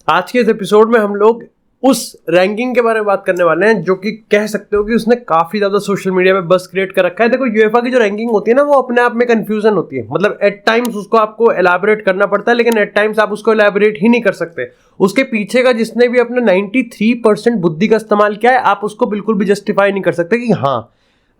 आज के इस एपिसोड में हम लोग उस रैंकिंग के बारे में बात करने वाले हैं जो कि कह सकते हो कि उसने काफी ज्यादा सोशल मीडिया में बस क्रिएट कर रखा है। देखो, यूएफए की जो रैंकिंग होती है ना, वो अपने आप में कंफ्यूजन होती है। मतलब एट टाइम्स उसको आपको एलैबोरेट करना पड़ता है, लेकिन एट टाइम्स आप उसको एलैबोरेट ही नहीं कर सकते। उसके पीछे का जिसने भी अपने 93% बुद्धि का इस्तेमाल किया है, आप उसको बिल्कुल भी जस्टिफाई नहीं कर सकते कि हाँ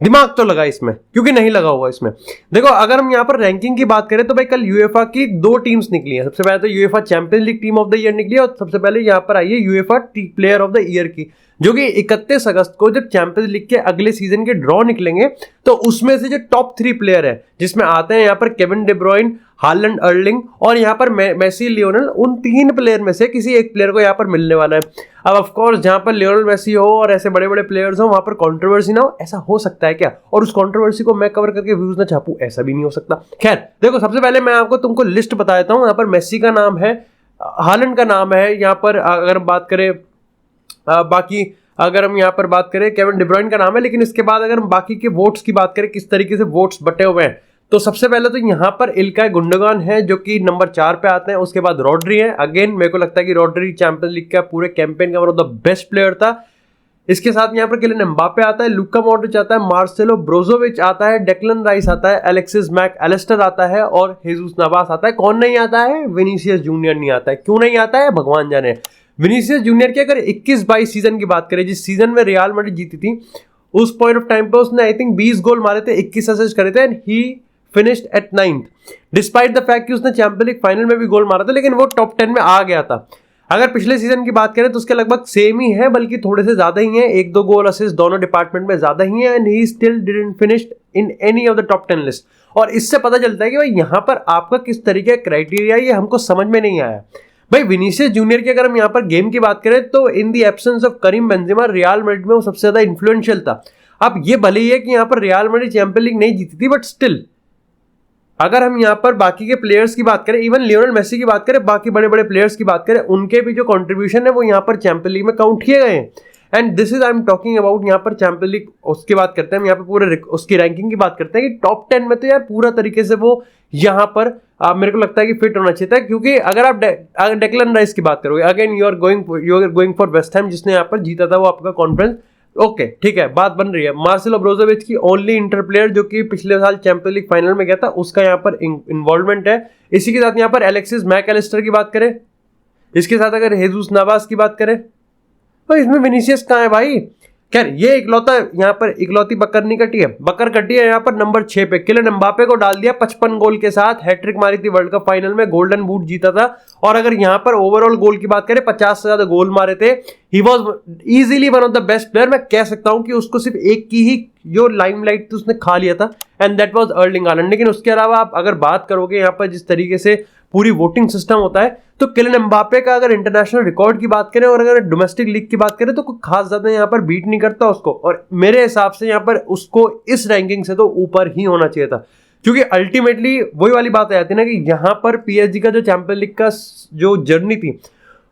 दिमाग तो लगा इसमें, क्योंकि नहीं लगा हुआ इसमें। देखो, अगर हम यहाँ पर रैंकिंग की बात करें तो भाई कल यूएफए की 2 टीम्स निकली हैं। सबसे पहले तो UEFA champions league team of the year निकली और सबसे पहले यहाँ पर आई है UEFA player of the year की, जो कि 31 अगस्त को जब चैंपियंस लीग के अगले सीजन के ड्रॉ निकलेंगे तो उसमें से जो टॉप 3 प्लेयर है, जिसमें आते हैं यहाँ पर केविन डे ब्रुयने, हालैंड, अर्लिंग और यहाँ पर मेसी, लियोनेल, उन 3 प्लेयर में से किसी एक प्लेयर को यहाँ पर मिलने वाला है। अब ऑफ कोर्स जहां पर लियोनेल मेसी हो और ऐसे बड़े बड़े प्लेयर्स हो, वहां पर कंट्रोवर्सी ना हो, ऐसा हो सकता है क्या? और उस कंट्रोवर्सी को मैं कवर करके व्यूज ना छापूं, ऐसा भी नहीं हो सकता। खैर देखो, सबसे पहले मैं तुमको लिस्ट बता देता हूं। यहाँ पर मेसी का नाम है, हालैंड का नाम है, यहाँ पर अगर बात करें बाकी अगर हम यहाँ पर बात करें केविन डे ब्रुयने का नाम है। लेकिन इसके बाद अगर हम बाकी के वोट्स की बात करें, किस तरीके से वोट्स बटे हुए हैं, तो सबसे पहले तो यहाँ पर इल्काई गुंडोगान है जो कि नंबर 4 पे आते हैं। उसके बाद रॉड्री है। अगेन मेरे को लगता है कि रॉड्री चैंपियंस लीग का पूरे कैंपेन का one of the best player था। इसके साथ यहाँ पर किलियन एम्बापे आता है, लुका मॉड्रिच आता है, मार्सेलो ब्रोजोविच आता है, डेक्लन राइस आता है, अलेक्सिस मैक एलिस्टर आता है और हेजुस नवास आता है। कौन नहीं आता है? विनीसियस जूनियर नहीं आता है। क्यों नहीं आता है? भगवान जाने। विनीसियस जूनियर की अगर 21-22 सीजन की बात करें, जिस सीजन में रियल मैड्रिड जीती थी, उस पॉइंट ऑफ टाइम पे उसने आई थिंक 20 गोल मारे थे, 21 असिस्ट करे थे and he finished at 9th, despite the fact कि उसने चैंपियंस लीग फाइनल में भी गोल मारा था, लेकिन वो टॉप 10 में आ गया था। अगर पिछले सीजन की बात करें तो उसके लगभग सेम ही है, बल्कि थोड़े से ज्यादा ही है, 1-2 गोल असिस्ट दोनों डिपार्टमेंट में ज्यादा ही है and he still didn't finish in any of the top 10 list. और इससे पता चलता है कि भाई यहाँ पर आपका किस तरीके का क्राइटेरिया, ये हमको समझ में नहीं आया। भाई विनीसियस जूनियर की अगर हम यहाँ पर गेम की बात करें तो in the absence of Karim Benzema, Real Madrid में वो सबसे ज्यादा इन्फ्लुएंशियल था। अब ये भले ही है कि यहाँ पर रियल मैड्रिड चैंपियंस लीग नहीं जीती थी, बट स्टिल अगर हम यहाँ पर बाकी के प्लेयर्स की बात करें, इवन लियोनेल मेसी की बात करें, बाकी बड़े बड़े प्लेयर्स की बात करें, उनके भी जो कंट्रीब्यूशन है वो यहाँ पर चैंपियंस लीग में काउंट किए गए हैं। And this is I am talking about यहाँ पर चैंपियंस लीग। उसकी बात करते हैं हम यहाँ पर पूरे उसकी रैंकिंग की बात करते हैं कि टॉप 10 में तो यार पूरा तरीके से वो यहाँ पर मेरे को लगता है कि फिट होना चाहिए था। क्योंकि अगर आप डेक्लन राइस की बात करोगे, again you are going for West Ham, जिसने यहाँ पर जीता था वो आपका कॉन्फ्रेंस, ओके ठीक है, बात बन रही है। मार्सेलो ब्रोजोविच की ओनली इंटर प्लेयर जो कि पिछले साल चैंपियंस लीग फाइनल में गया था, उसका यहाँ पर इन्वॉल्वमेंट है। इसी के साथ यहाँ पर अलेक्सिस मैक एलिस्टर की बात करें, इसके साथ अगर हेजुस नवास की बात करें तो इसमें विनीसियस कहाँ है भाई? खैर ये यहाँ पर इकलौती बकर नहीं कटी है, बकर कटी है यहाँ पर नंबर 6 पे। किलियन एम्बापे को डाल दिया 55 गोल के साथ, हैट्रिक मारी थी वर्ल्ड कप फाइनल में, गोल्डन बूट जीता था। और अगर यहाँ पर ओवरऑल गोल की बात करें, 50 से ज्यादा गोल मारे थे। He was easily one of the best player. मैं कह सकता हूं कि उसको सिर्फ एक की ही जो लाइमलाइट थी उसने खा लिया था, and that was Erling Haaland. लेकिन उसके अलावा आप अगर बात करोगे यहाँ पर जिस तरीके से पूरी वोटिंग सिस्टम होता है, तो किलियन एम्बापे का अगर इंटरनेशनल रिकॉर्ड की बात करें और अगर डोमेस्टिक लीग की बात करें तो कोई खास ज्यादा यहाँ पर बीट नहीं करता उसको। और मेरे हिसाब से यहाँ पर उसको इस रैंकिंग से तो ऊपर ही होना चाहिए था, क्योंकि अल्टीमेटली वही वाली बात आ जाती है ना कि यहाँ पर पीएसजी का जो चैंपियंस लीग का जो जर्नी थी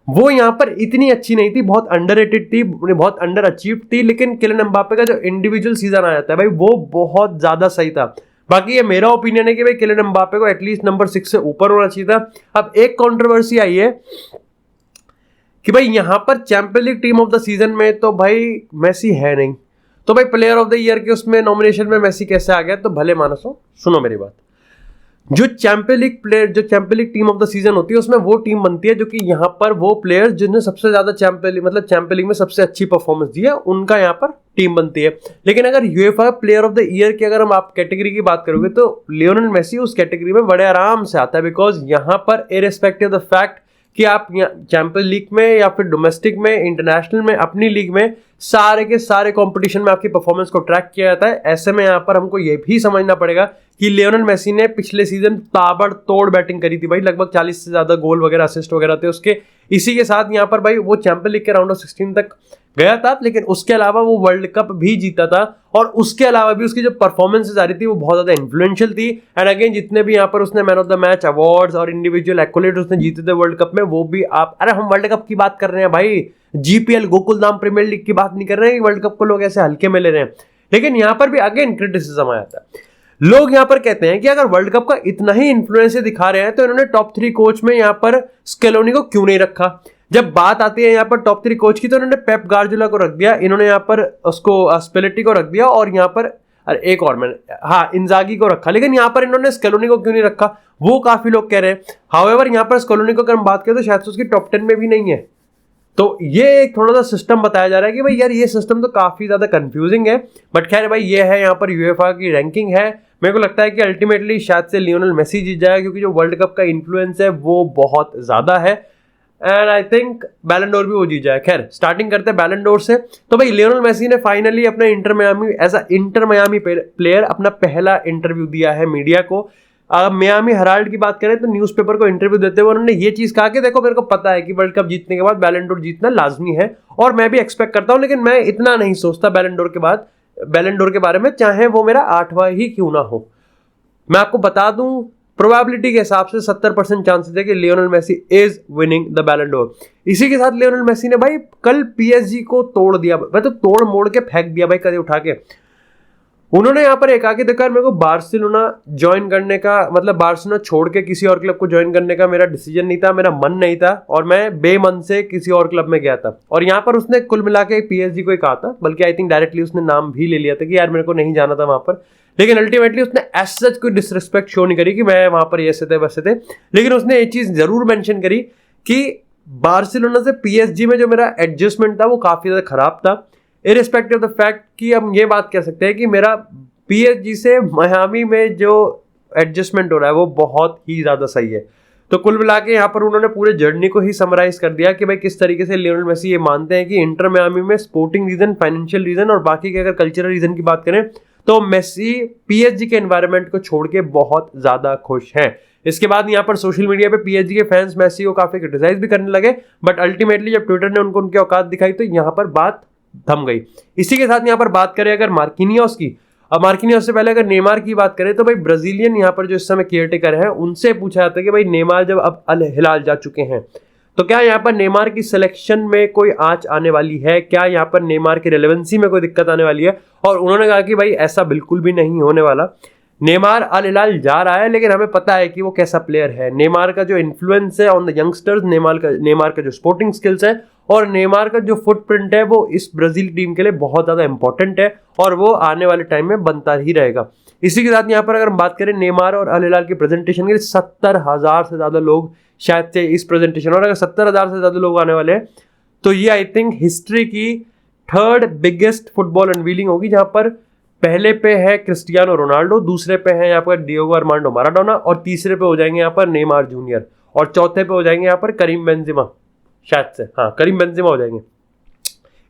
वो यहाँ पर इतनी अच्छी नहीं थी, बहुत अंडररेटेड थी, बहुत अंडर अचीव्ड थी। लेकिन किलियन एम्बापे का जो इंडिविजुअल सीजन आ जाता है भाई, वो बहुत ज्यादा सही था। बाकी ये मेरा ओपिनियन है कि भाई किलियन एम्बापे को एटलीस्ट नंबर 6 से ऊपर होना चाहिए था। अब एक कंट्रोवर्सी आई है कि भाई यहाँ पर champions league team of the season में तो भाई मेसी है नहीं, तो भाई प्लेयर ऑफ द ईयर के उसमें नॉमिनेशन में मेसी कैसे आ गया? तो भले मानसो, सुनो मेरी बात, जो champions league team of the season होती है उसमें वो टीम बनती है जो कि यहाँ पर वो प्लेयर्स जिन्हें सबसे ज्यादा चैंपियंस लीग में सबसे अच्छी परफॉर्मेंस दी है, उनका यहाँ पर टीम बनती है। लेकिन अगर UEFA player of the year की अगर हम आप कैटेगरी की बात करोगे तो लियोनेल मेसी उस कैटेगरी में बड़े आराम से आता है, बिकॉज यहाँ पर इररिस्पेक्टिव ऑफ द फैक्ट कि आप चैंपियंस लीग में या फिर डोमेस्टिक में, इंटरनेशनल में, अपनी लीग में सारे के सारे कंपटीशन में आपकी परफॉर्मेंस को ट्रैक किया जाता है। ऐसे में यहाँ पर हमको ये भी समझना पड़ेगा कि लियोनेल मेसी ने पिछले सीजन ताबड़तोड़ बैटिंग करी थी भाई, लगभग 40 से ज्यादा गोल वगैरह असिस्ट वगैरह थे उसके। इसी के साथ यहाँ पर भाई वो चैंपियंस लीग के राउंड ऑफ 16 तक गया था, लेकिन उसके अलावा वो वर्ल्ड कप भी जीता था। और उसके अलावा भी उसकी जो परफॉर्मेंसेज आ रही थी वो बहुत ज्यादा इन्फ्लुएंशियल थी। एंड अगेन जितने भी यहाँ पर उसने man of the match awards और इंडिविजुअल एक्कोलेट्स उसने जीते थे वर्ल्ड कप में, वो भी आप, अरे हम वर्ल्ड कप की बात कर रहे हैं भाई, जीपीएल गोकुलधाम प्रीमियर लीग की बात नहीं कर रहे हैं कि वर्ल्ड कप को लोग ऐसे हल्के में ले रहे हैं। लेकिन यहाँ पर भी अगेन क्रिटिसिज्म आ जाता है। लोग यहाँ पर कहते हैं कि अगर वर्ल्ड कप का इतना ही इन्फ्लुएंस दिखा रहे हैं तो इन्होंने टॉप 3 कोच में यहाँ पर स्केलोनी को क्यों नहीं रखा? जब बात आती है यहाँ पर टॉप 3 कोच की, तो उन्होंने पेप गार्डियोला को रख दिया, इन्होंने यहाँ पर उसको स्पेलेटी को रख दिया, और यहाँ पर एक और मैंने इंजागी को रखा, लेकिन यहाँ पर इन्होंने स्केलोनी को क्यों नहीं रखा, वो काफी लोग कह रहे हैं। हाउएवर यहाँ पर स्केलोनी को अगर हम बात करें तो शायद उसकी टॉप 10 में भी नहीं है। तो ये एक थोड़ा सा सिस्टम बताया जा रहा है कि भाई यार ये सिस्टम तो काफी ज्यादा कंफ्यूजिंग है, बट खैर भाई ये है यहाँ पर यूएफए की रैंकिंग है। मेरे को लगता है कि अल्टीमेटली शायद से लियोनेल मेसी जीत जाएगा, क्योंकि जो वर्ल्ड कप का इन्फ्लुएंस है वो बहुत ज्यादा है, एंड आई थिंक बैलन डोर भी वो जीत जाए। खैर स्टार्टिंग करते हैं बैलन डोर से। तो भाई लियोनेल मेसी ने फाइनली अपना इंटर मियामी प्लेयर अपना पहला इंटरव्यू दिया है मीडिया को। मियामी हेराल्ड की बात करें तो न्यूज़पेपर को इंटरव्यू देते हुए उन्होंने ये चीज कहा कि देखो मेरे को पता है कि वर्ल्ड कप जीतने के बाद बैलन डोर जीतना लाजमी है, और मैं भी एक्सपेक्ट करता हूं, लेकिन मैं इतना नहीं सोचता बैलन डोर के बारे में, चाहे वो मेरा 8वां ही क्यों ना हो। मैं आपको बता दूं प्रोबेबिलिटी के हिसाब से 70% चांसेस है कि Lionel Messi is winning the Ballon d'Or. इसी के साथ लियोनेल मेसी ने भाई कल पीएसजी को तोड़ दिया, मतलब तोड़ मोड़ के फेंक दिया भाई, कदे उठा के। उन्होंने यहाँ पर एक आके देखा मेरे को बार्सिलोना ज्वाइन करने का, मतलब बार्सिलोना छोड़ के किसी और क्लब को ज्वाइन करने का मेरा डिसीजन नहीं था, मेरा मन नहीं था, और मैं बेमन से किसी और क्लब में गया था। और यहाँ पर उसने कुल मिला के पीएसजी को ही कहा था, बल्कि आई थिंक डायरेक्टली उसने नाम भी ले लिया था कि यार मेरे को नहीं जाना था वहां पर, लेकिन अल्टीमेटली उसने एज सच कोई डिसरिस्पेक्ट शो नहीं करी कि मैं वहां पर ऐसे थे वैसे थे। लेकिन उसने एक चीज जरूर मेंशन करी कि बार्सिलोना से पीएसजी में जो मेरा एडजस्टमेंट था वो काफी ज्यादा खराब था, इररिस्पेक्टिव ऑफ द फैक्ट कि हम ये बात कह सकते हैं कि मेरा पीएसजी से मियामी में जो एडजस्टमेंट हो रहा है वो बहुत ही ज्यादा सही है। तो कुल मिला के यहाँ पर उन्होंने पूरे जर्नी को ही समराइज कर दिया कि भाई किस तरीके से लियोनेल मेसी ये मानते हैं कि इंटर मियामी में स्पोर्टिंग रीजन, फाइनेंशियल रीजन और बाकी के अगर कल्चरल रीजन की बात करें तो मेसी पीएसजी के एनवायरनमेंट को छोड़ के बहुत ज्यादा खुश हैं। इसके बाद यहाँ पर सोशल मीडिया पे पीएसजी के फैंस मेसी को काफी क्रिटिसाइज भी करने लगे, बट अल्टीमेटली जब ट्विटर ने उनको उनकी औकात दिखाई तो यहाँ पर बात थम गई। इसी के साथ यहाँ पर बात करें अगर मार्किनियोस की, अब मार्किनियोस से पहले अगर नेमार की बात करें तो भाई ब्राजीलियन यहाँ पर जो इस समय केयरटेकर हैं उनसे पूछा जाता है कि भाई नेमार जब अब अल हिलाल जा चुके हैं तो क्या यहाँ पर नेमार की सिलेक्शन में कोई आंच आने वाली है, क्या यहाँ पर नेमार की रेलेवेंसी में कोई दिक्कत आने वाली है। और उन्होंने कहा कि भाई ऐसा बिल्कुल भी नहीं होने वाला, नेमार अल हिलाल जा रहा है लेकिन हमें पता है कि वो कैसा प्लेयर है। नेमार का जो इन्फ्लुएंस है ऑन द यंगस्टर्स, नेमार का जो स्पोर्टिंग स्किल्स है और नेमार का जो फुटप्रिंट है वो इस ब्राजील टीम के लिए बहुत ज्यादा इंपॉर्टेंट है और वो आने वाले टाइम में बनता ही रहेगा। इसी के साथ यहाँ पर अगर हम बात करें नेमार और अल हिलाल की प्रेजेंटेशन के 70,000 से ज्यादा लोग शायद से इस प्रेजेंटेशन, और अगर 70,000 से ज्यादा लोग आने वाले हैं तो ये आई थिंक हिस्ट्री की 3rd बिगेस्ट फुटबॉल अनवीलिंग होगी, जहां पर पहले पे है क्रिस्टियानो रोनाल्डो, दूसरे पे है यहाँ पर डिएगो आर्मांडो माराडोना और तीसरे पे हो जाएंगे यहाँ पर नेमार जूनियर और चौथे पे हो जाएंगे यहाँ पर करीम बेंजेमा, शायद से हाँ करीम बेंजेमा हो जाएंगे।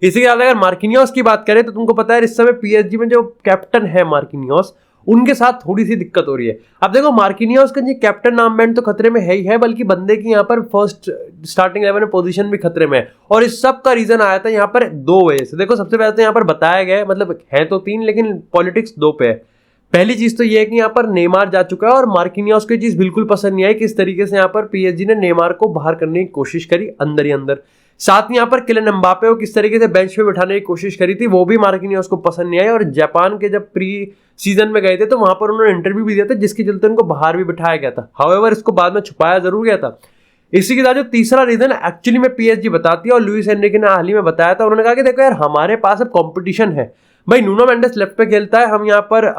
इसी के साथ अगर मार्किनियोस की बात करें तो तुमको पता है इस समय पीएसजी में जो कैप्टन है मार्किनियोस, उनके साथ थोड़ी सी दिक्कत हो रही है। अब देखो मार्किनियोस का ये कैप्टन आर्मबैंड तो खतरे में है ही है, बल्कि बंदे की यहाँ पर फर्स्ट स्टार्टिंग 11 में पोजीशन भी खतरे में है। और इस सब का रीजन आया था यहाँ पर 2 वजह से। देखो सबसे पहले तो यहाँ पर बताया गया है, मतलब है तो 3 लेकिन पॉलिटिक्स 2 पे है। पहली चीज तो ये है कि यहाँ पर नेमार जा चुका है और मार्किनियोस को चीज बिल्कुल पसंद नहीं आई किस तरीके से यहाँ पर पीएसजी ने नेमार को बाहर करने की कोशिश करी अंदर ही अंदर। साथ में यहाँ पर किलियन एम्बापे को किस तरीके से बेंच पे बिठाने की कोशिश करी थी वो भी मार्किनियोस को पसंद नहीं आई। और जापान के जब प्री सीजन में गए थे तो वहां पर उन्होंने इंटरव्यू भी दिया था जिसके चलते उनको बाहर भी बिठाया गया था। हाउएवर इसको बाद में छुपाया जरूर गया था। इसी के साथ जो तीसरा रीजन एक्चुअली में पीएसजी बताती है और लुइस एनरिके ने हाल ही में बताया था, उन्होंने कहा कि देखो यार हमारे पास अब कॉम्पिटिशन है भाई। नूनो मेंडेस लेफ्ट पे खेलता है, हम यहाँ पर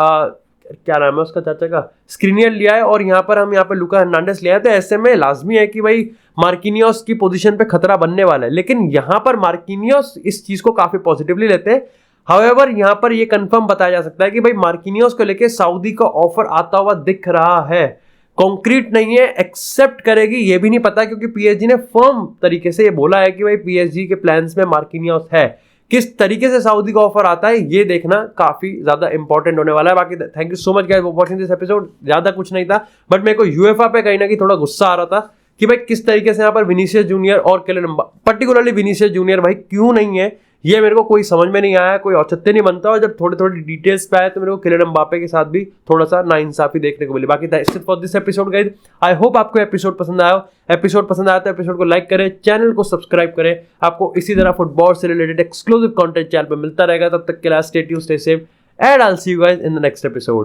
क्या नाम है उसका चाचा का, स्क्रीनियर लिया है और यहाँ पर हम यहाँ पर लुका हर्नांडेस लिया है। तो ऐसे में लाजमी है कि भाई मार्किनियोस की पोजीशन पे खतरा बनने वाला है, लेकिन यहाँ पर मार्किनियोस इस चीज को काफी पॉजिटिवली लेते हैं। हाउएवर यहाँ पर ये कंफर्म बताया जा सकता है कि भाई मार्किनियोस को लेके सऊदी का ऑफर आता हुआ दिख रहा है, कॉन्क्रीट नहीं है, एक्सेप्ट करेगी ये भी नहीं पता, क्योंकि पीएसजी ने फर्म तरीके से ये बोला है कि भाई पीएसजी के प्लान्स में मार्किनियोस है। किस तरीके से सऊदी का ऑफर आता है ये देखना काफी ज्यादा इंपॉर्टेंट होने वाला है। बाकी thank you so much guys for watching this episode. ज्यादा कुछ नहीं था, बट मेरे को यूएफए पे कहीं ना कहीं थोड़ा गुस्सा आ रहा था कि भाई किस तरीके से यहाँ पर विनीसियस जूनियर और Kylian Mbappe, particularly Vinicius Junior भाई क्यों नहीं है ये मेरे को कोई समझ में नहीं आया, कोई औचित्य नहीं बनता। और जब थोड़ी थोड़ी डिटेल्स पे आए तो मेरे को किलियन एम्बापे के साथ भी थोड़ा सा नाइंसाफी देखने को मिली। बाकी that's it for this episode guys. I hope आपको एपिसोड पसंद आया। एपिसोड पसंद आया तो एपिसोड को लाइक करें, चैनल को सब्सक्राइब करें। आपको इसी तरह फुटबॉल से रिलेटेड एक्सक्लूसिव कंटेंट चैनल पे मिलता रहेगा। तब तक के लिए stay tuned, stay safe and I will see you guys in the next episode.